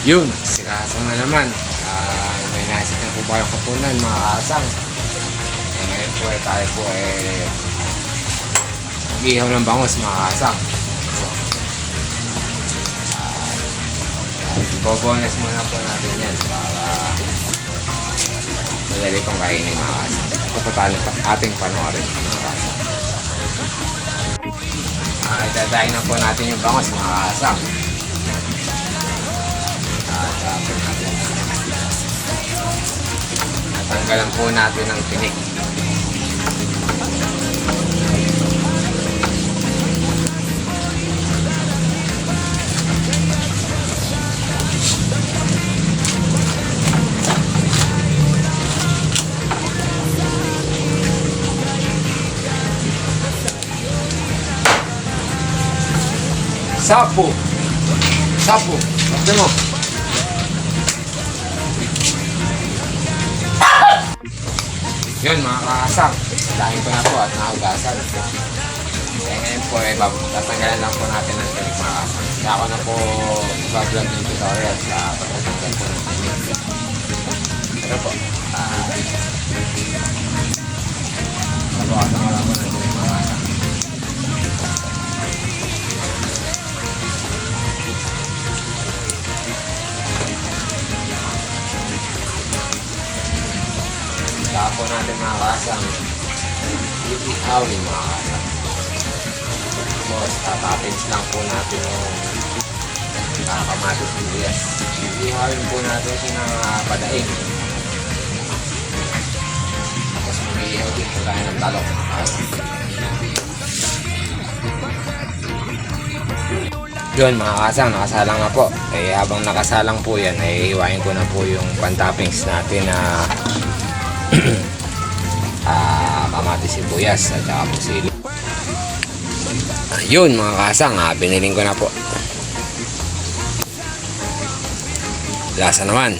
Yun, si Kasang na naman. May naisip na po ba yung kapunan mga Kasang? Ngayon po tayo po mag-ihaw ng bangus mga Kasang. So, ibobones muna po natin yan para madali pang kainin mga Kasang. Ito po tayo ating panoorin mga Kasang. Idadahin na po natin yung bangus mga Kasang. Natanggalan po natin ang tinik. Sapo! Sapo! Sabi mo! Yun mga Kasang, dahil ko na po at nahugasan. Ngayon po tatanggalan lang po natin ang tinik mga Kasang. Kaya ako na po i-vlog yung tutorial sa pagtatanggal po ng tinik. Pero po, nabawasan ko lang po ng tinik mga Kasang. Saka po natin mga Kasang, i-ihawin mga Kasang. Tapos tatapins lang po natin yung kamatis sibuyas. I-ihawin po natin siya ng padaing. Tapos mag-iihaw din po tayo ng talong mga Kasang. Yun mga Kasang, nakasalang na po. Habang nakasalang po yan, iiwain ko na po yung pantoppings natin na kamatis sibuyas at saka po sili. Yun mga Kasang, biniling ko na po. Lasa naman.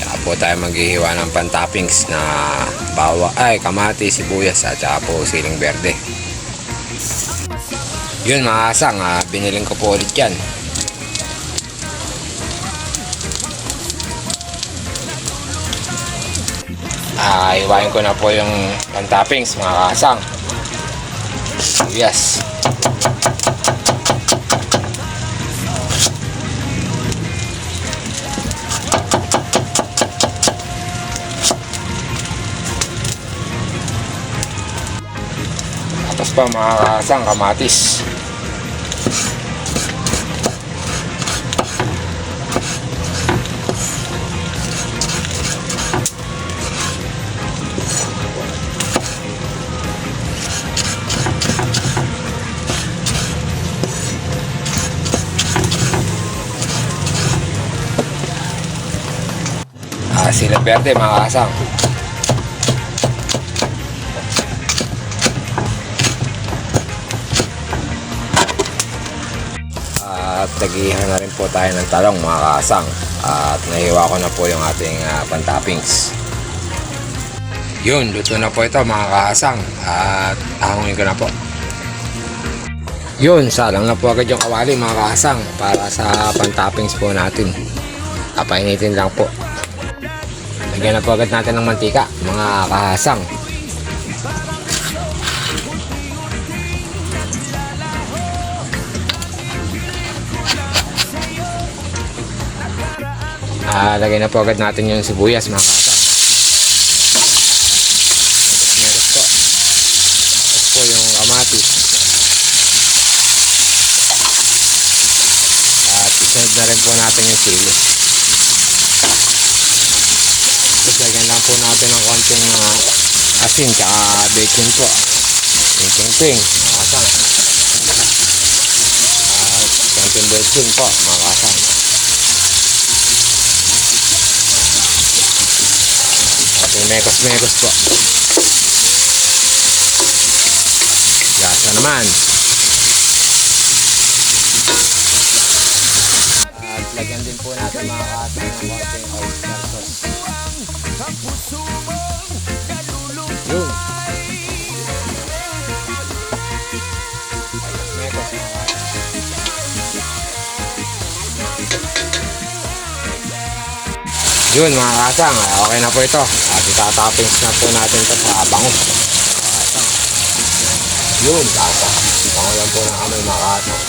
Saka po tayo maghihiwa ng pantoppings na kamatis sibuyas at saka po siling berde. Yun mga Kasang, biniling ko po ulit yan. Iwain ko na po yung pantoppings mga Kasang. Yes. Tapos pa mga Kasang, kamatis. Sila berde mga Kasang. At nagihan na rin po tayo ng talong mga Kasang. At nahiwa ko na po yung ating pantoppings. Yun, luto na po ito mga Kasang. At ahongin ko na po. Yun, salang na po agad yung kawali mga Kasang para sa pantoppings po natin. Painitin lang po. Lagyan na po agad natin ng mantika, mga Kasang. Lagyan na po agad natin yung sibuyas, mga Kasang. Meron po. Tapos po yung kamatis. At isunod na rin po natin yung sili. Tapos lagyan lang po natin ng konting asin tsaka bacon po. Ting-ting-ting mga Kasang. At konting bacon po mga Kasang. Ating mekos-mekos po. Lasa naman. At lagyan din po natin mga Kasang ng konting oyster sauce. Yun. Yun mga kasang, okay na po ito. At itatoppings na po natin ito sa bangus. Kasang. Yun, kasang. Bango lang po ng amoy mga kasang.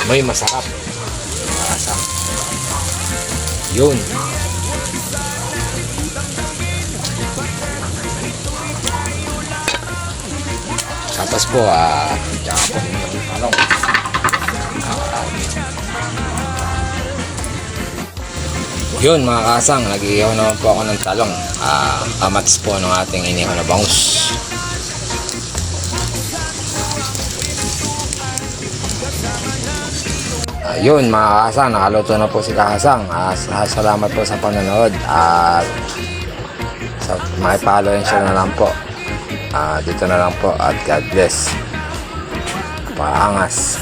May masarap. Kasang. Yun. Tapos po, tsaka po yung talong. Yun mga kasang, nag-iihaw naman po ako ng talong. Kamats po ng ating inihaw na bangus. Yun mga kasang, nakaluto na po si Kasang. Salamat po sa panonood. At makipalo yun siya na lang po. Dito na lang po at God bless. Paangas.